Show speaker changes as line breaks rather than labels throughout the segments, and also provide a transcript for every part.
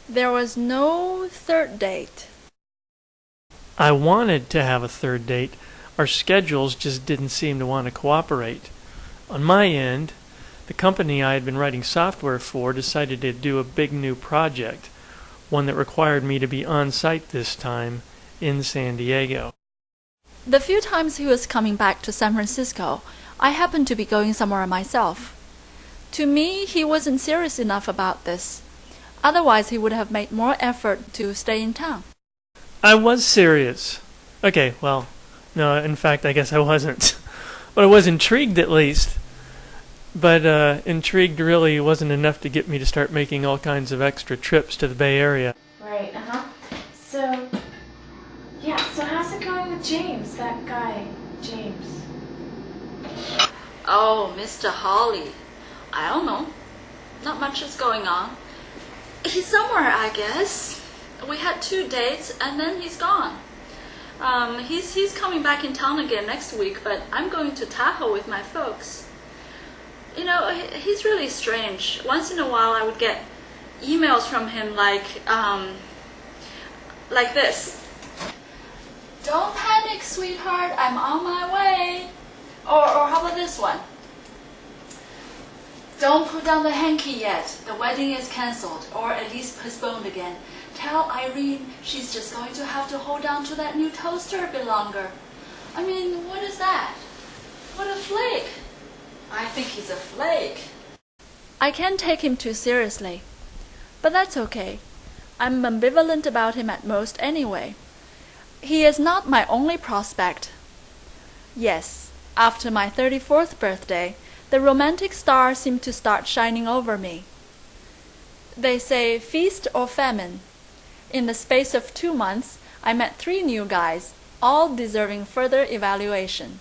There was no third date.
I wanted to have a third date. Our schedules just didn't seem to want to cooperate. On my end, the company I had been writing software for decided to do a big new project, one that required me to be on site this time in San Diego.
The few times he was coming back to San Francisco, I happened to be going somewhere myself. To me, he wasn't serious enough about this. Otherwise, he would have made more effort to stay in town.
I was serious. Okay, well, no, in fact, I guess I wasn't. But I was intrigued at least. But intrigued really wasn't enough to get me to start making all kinds of extra trips to the Bay Area.
Right, So, yeah, so how's it going with James, that guy, James?
Oh, Mr. Holly. I don't know. Not much is going on. He's somewhere, I guess. We had 2 dates and then he's gone. He's coming back in town again next week, but I'm going to Tahoe with my folks. You know, he's really strange. Once in a while I would get emails from him like this. Don't panic, sweetheart, I'm on my way. Or how about this one? Don't put down the hanky yet. The wedding is cancelled, or at least postponed again. Tell Irene she's just going to have to hold on to that new toaster a bit longer. I mean, what is that? What a flake. I think he's a flake. I can't take him too seriously. But that's okay. I'm ambivalent about him at most anyway. He is not my only prospect. Yes, after my 34th birthday, the romantic star seemed to start shining over me. They say feast or famine. In the space of 2 months, I met 3 new guys, all deserving further evaluation.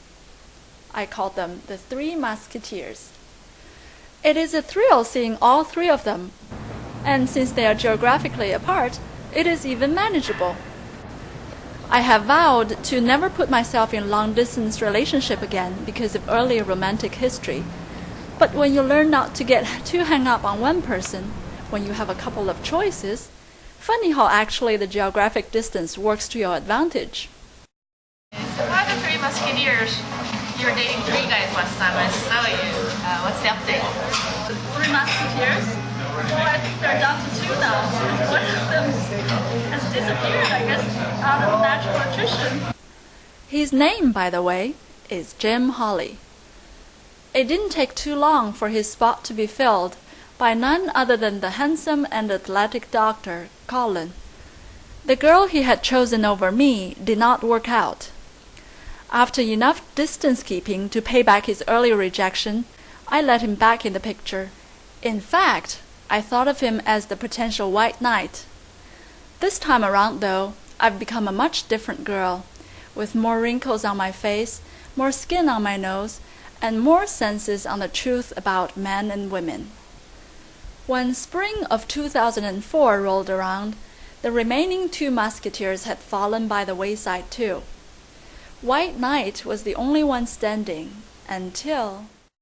I called them the 3 Musketeers. It is a thrill seeing all 3 of them, and since they are geographically apart, it is even manageable. I have vowed to never put myself in a long-distance relationship again because of early romantic history. But when you learn not to get too hung up on one person, when you have a couple of choices, funny how actually the geographic distance works to your advantage.
So how are the 3 Musketeers? You were dating 3 guys last time I saw you. What's the update?
The 3 Musketeers? Well, I think they're down to 2 now. One of them has disappeared, I guess, out of natural attrition. His name, by the way, is Jim Holly. It didn't take too long for his spot to be filled by none other than the handsome and athletic doctor, Colin. The girl he had chosen over me did not work out. After enough distance keeping to pay back his early rejection, I let him back in the picture. In fact, I thought of him as the potential white knight. This time around, though, I've become a much different girl, with more wrinkles on my face, more skin on my nose, and more senses on the truth about men and women. When spring of 2004 rolled around, the remaining 2 Musketeers had fallen by the wayside too. White Knight was the only one standing until...